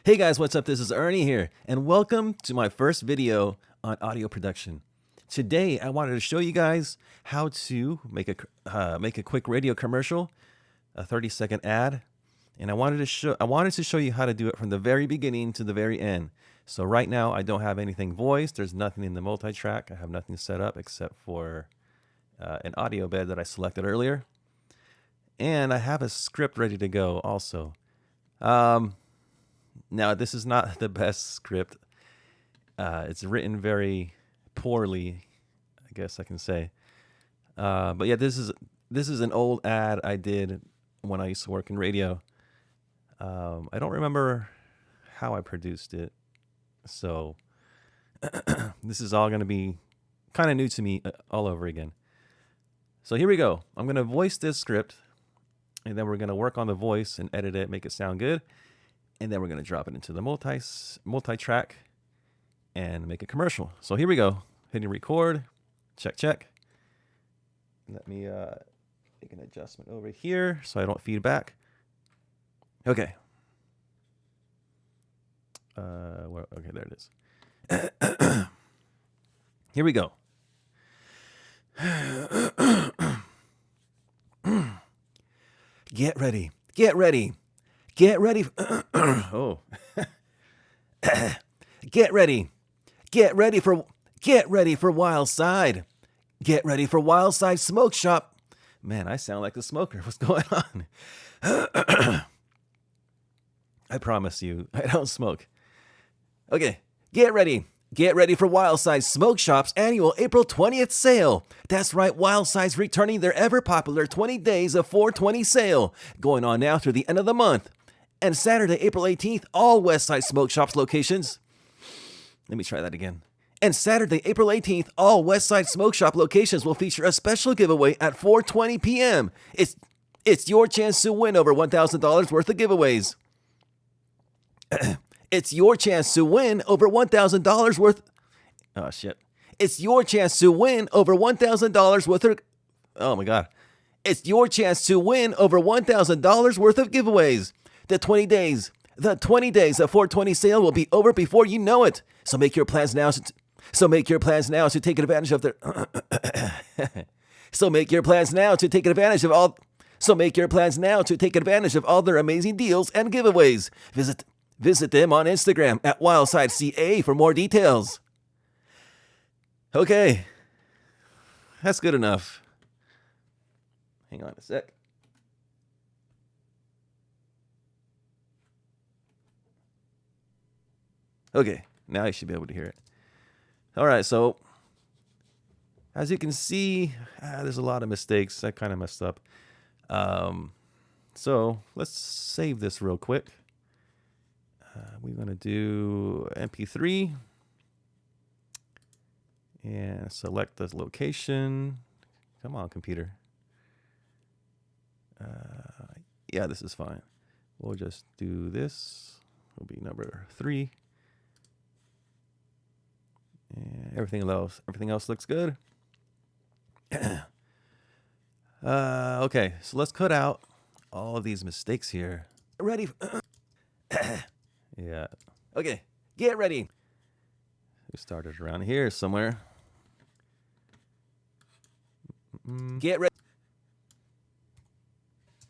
Hey guys, what's up? This is Ernie here, and welcome to my first video on audio production. Today, I wanted to show you guys how to make a quick radio commercial, a 30-second ad, and I wanted to show you how to do it from the very beginning to the very end. So right now, I don't have anything voiced. There's nothing in the multi-track. I have nothing set up except for an audio bed that I selected earlier, and I have a script ready to go also. Now, this is not the best script. It's written very poorly, I guess I can say. But yeah, this is an old ad I did when I used to work in radio. I don't remember how I produced it, so this is all going to be kind of new to me all over again. So here we go. I'm going to voice this script, and then we're going to work on the voice and edit it, make it sound good. And then we're going to drop it into the multi-track and make a commercial. So here we go. Hitting record. Check. Let me make an adjustment over here so I don't feed back. Okay. Okay, there it is. Here we go. Get ready. Get ready. Get ready. Oh. Get ready. Get ready for Wild Side. Get ready for Wild Side Smoke Shop. Man, I sound like a smoker. What's going on? I promise you, I don't smoke. Okay, get ready. Get ready for Wild Side Smoke Shop's annual April 20th sale. That's right, Wild Side's returning their ever-popular 20 days of 420 sale, going on now through the end of the month. And Saturday, April 18th, all Westside Smoke Shops locations. Let me try that again. And Saturday, April 18th, all Westside Smoke Shop locations will feature a special giveaway at 4:20 p.m. It's your chance to win over $1,000 worth of giveaways. It's your chance to win over $1,000 worth. Oh shit! It's your chance to win over $1,000 worth of. Oh my god! It's your chance to win over $1,000 worth of giveaways. The 20 days of 420 sale will be over before you know it. So make your plans now. So make your plans now to take advantage of their. So make your plans now to take advantage of all. So make your plans now to take advantage of all their amazing deals and giveaways. Visit them on Instagram at WildsideCA for more details. Okay, that's good enough. Hang on a sec. Okay, now you should be able to hear it. All right, so as you can see, there's a lot of mistakes. I kind of messed up. So let's save this real quick. We're going to do MP3 and select the location. Come on, computer. Yeah, this is fine. We'll just do this. Will be number 3. And everything else looks good. Okay, so let's cut out all of these mistakes here. Ready? Yeah. Okay, get ready. We started around here somewhere. Get ready.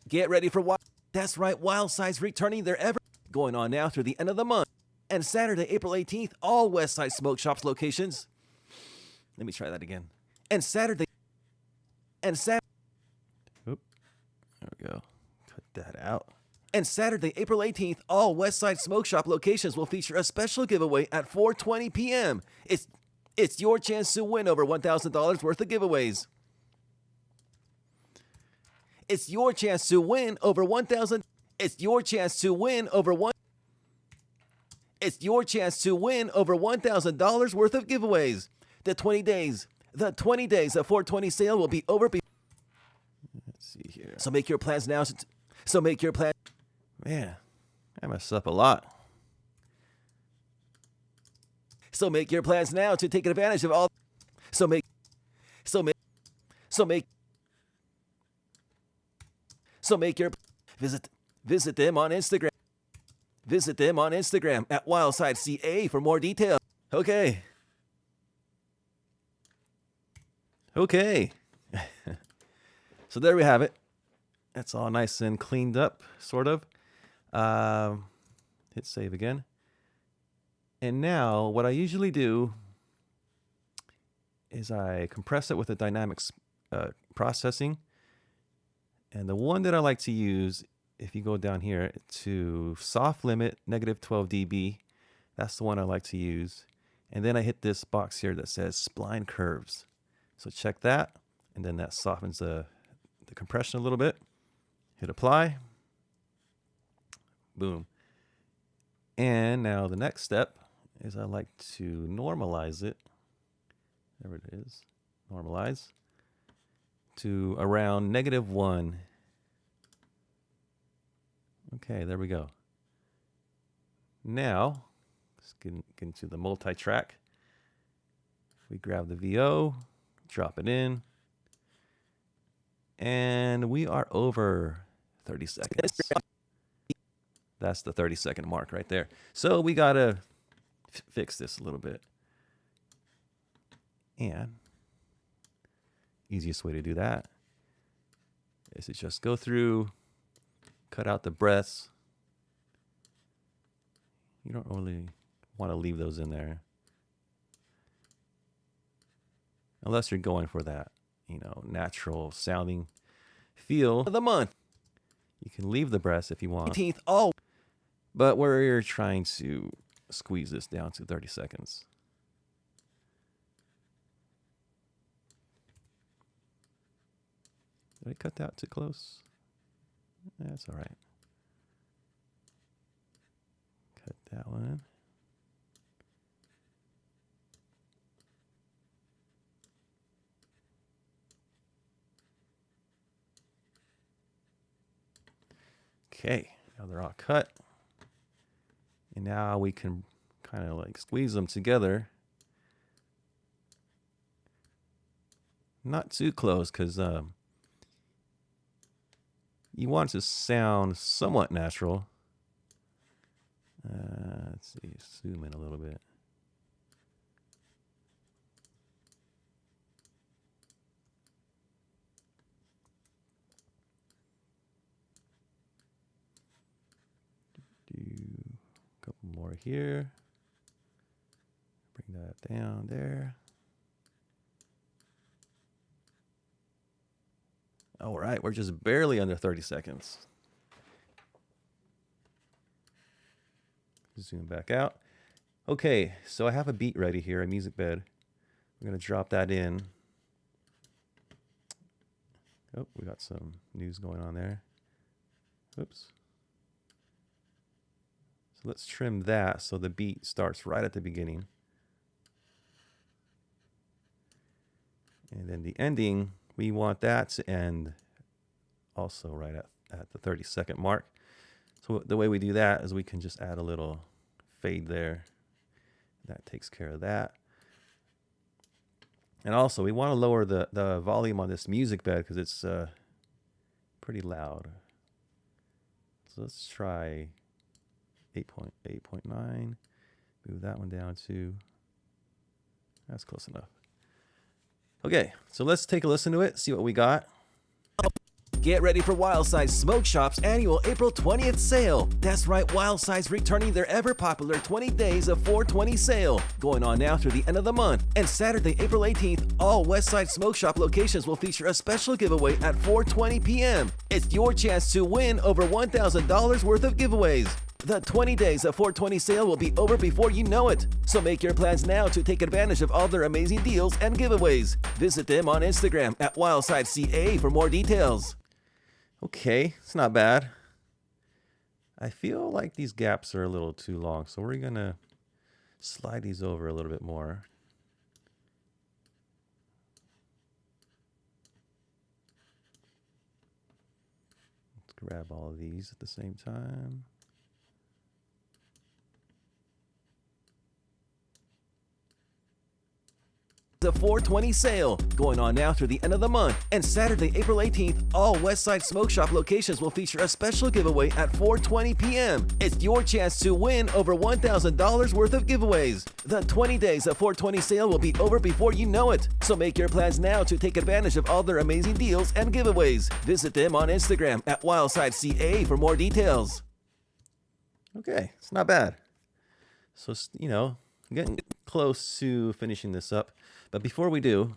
Get ready for Wild. That's right, Wild Side's returning their ever going on now through the end of the month. And Saturday, April 18th, all Westside Smoke Shops locations. Let me try that again. And Saturday. Oop. There we go. Cut that out. And Saturday, April 18th, all Westside Smoke Shop locations will feature a special giveaway at 4:20 p.m. It's your chance to win over $1,000 worth of giveaways. It's your chance to win over $1,000. It's your chance to win over one. It's your chance to win over $1,000 worth of giveaways. The 20 days of 420 sale will be over. Let's see here. So make your plans now. So make your plan. Man, I messed up a lot. So make your plans now to take advantage of all. So make your visit them on Instagram. Visit them on Instagram at WildsideCA for more details. Okay. So there we have it. That's all nice and cleaned up, sort of. Hit save again. And now what I usually do is I compress it with a dynamics processing. And the one that I like to use, if you go down here to soft limit -12 dB, that's the one I like to use. And then I hit this box here that says spline curves. So check that. And then that softens the compression a little bit. Hit apply. Boom. And now the next step is I like to normalize it. There it is. Normalize to around -1. Okay, there we go. Now, let's get into the multi-track. We grab the VO, drop it in, and we are over 30 seconds. That's the 30-second mark right there. So we gotta fix this a little bit. And easiest way to do that is to just go through, cut out the breaths. You don't really want to leave those in there unless you're going for that, natural sounding feel of the month. You can leave the breaths if you want. 18th, but we're trying to squeeze this down to 30 seconds. Did I cut that too close? That's all right. Cut that one. Okay, now they're all cut. And now we can kind of like squeeze them together. Not too close, because you want it to sound somewhat natural. Let's see, zoom in a little bit. Do a couple more here. Bring that down there. All right, we're just barely under 30 seconds. Zoom back out. Okay, so I have a beat ready here, a music bed. I'm going to drop that in. Oh, we got some news going on there. Oops. So let's trim that so the beat starts right at the beginning. And then the ending, we want that to end also right at the 30-second mark. So the way we do that is we can just add a little fade there. That takes care of that. And also we want to lower the volume on this music bed because it's pretty loud. So let's try 8.9. Move that one down to, that's close enough. Okay, so let's take a listen to it, see what we got. Get ready for Wildside's Smoke Shop's annual April 20th sale. That's right, Wildside's returning their ever-popular 20 Days of 420 sale, going on now through the end of the month. And Saturday, April 18th, all Westside Smoke Shop locations will feature a special giveaway at 4:20 p.m. It's your chance to win over $1,000 worth of giveaways. The 20 Days of 420 sale will be over before you know it. So make your plans now to take advantage of all their amazing deals and giveaways. Visit them on Instagram at WildsideCA for more details. Okay, it's not bad. I feel like these gaps are a little too long, so we're gonna slide these over a little bit more. Let's grab all of these at the same time. the 420 sale, going on now through the end of the month. And Saturday, April 18th, all Westside Smoke Shop locations will feature a special giveaway at 4:20 p.m. It's your chance to win over $1,000 worth of giveaways. The 20 days of 420 sale will be over before you know it. So make your plans now to take advantage of all their amazing deals and giveaways. Visit them on Instagram at WildsideCA for more details. Okay, it's not bad. So, you know, getting close to finishing this up. But before we do,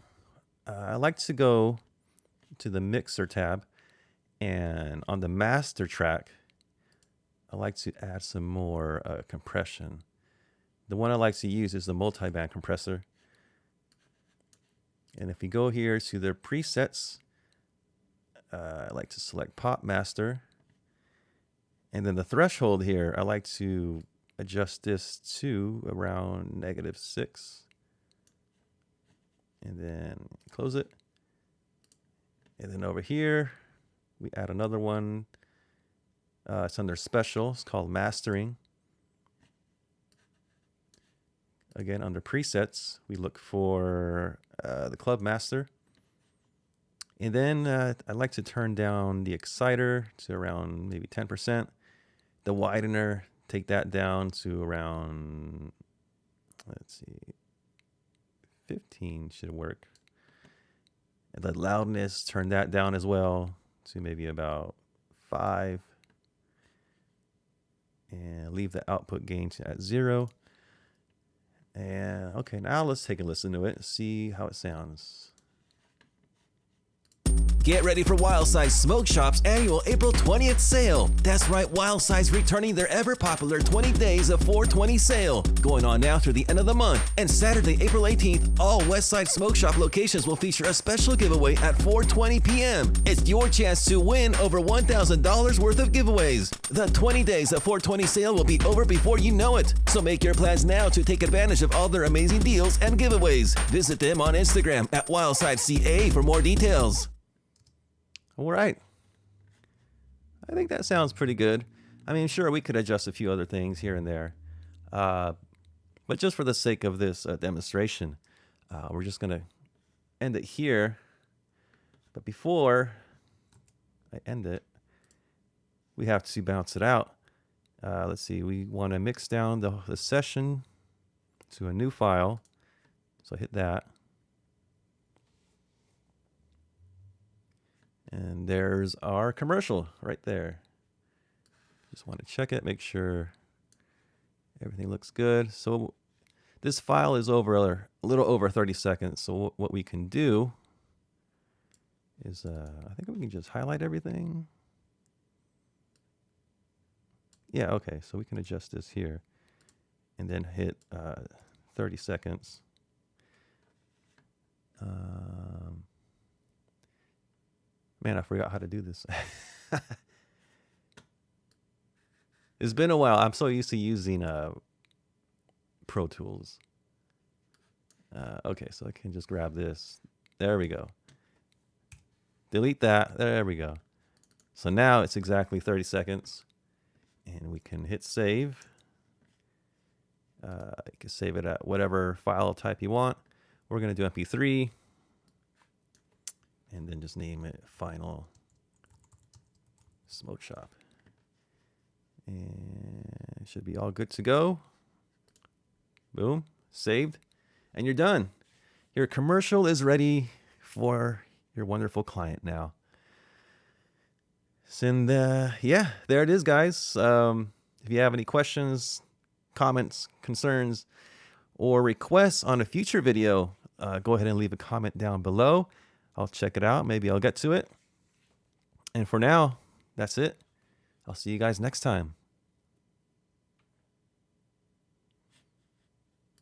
I like to go to the Mixer tab, and on the master track, I like to add some more compression. The one I like to use is the multi-band compressor. And if you go here to the presets, I like to select Pop Master. And then the threshold here, I like to adjust this to around -6. And then close it. And then over here, we add another one. It's under Special. It's called Mastering. Again, under Presets, we look for the Club Master. And then I like to turn down the exciter to around maybe 10%. The widener, take that down to around, let's see, 15 should work. And the loudness, turn that down as well to maybe about 5. And leave the output gain at 0. And okay, now let's take a listen to it, see how it sounds. Get ready for Wildside Smoke Shop's annual April 20th sale. That's right, Wildside's returning their ever-popular 20 days of 420 sale, going on now through the end of the month. And Saturday, April 18th, all Westside Smoke Shop locations will feature a special giveaway at 4:20 p.m. It's your chance to win over $1,000 worth of giveaways. The 20 days of 420 sale will be over before you know it. So make your plans now to take advantage of all their amazing deals and giveaways. Visit them on Instagram at WildsideCA for more details. All right. I think that sounds pretty good. I mean, sure, we could adjust a few other things here and there. But just for the sake of this demonstration, we're just going to end it here. But before I end it, we have to bounce it out. Let's see. We want to mix down the session to a new file. So hit that. And there's our commercial right there. Just want to check it, make sure everything looks good. So this file is over a little over 30 seconds. So what we can do is, I think we can just highlight everything. Yeah, okay, so we can adjust this here and then hit 30 seconds. Man, I forgot how to do this. It's been a while. I'm so used to using Pro Tools. Okay, so I can just grab this. There we go. Delete that. There we go. So now it's exactly 30 seconds. And we can hit save. You can save it at whatever file type you want. We're going to do MP3. And then just name it Final Smoke Shop. And it should be all good to go. Boom. Saved. And you're done. Your commercial is ready for your wonderful client now. And yeah, there it is, guys. If you have any questions, comments, concerns, or requests on a future video, go ahead and leave a comment down below. I'll check it out. Maybe I'll get to it. And for now, that's it. I'll see you guys next time.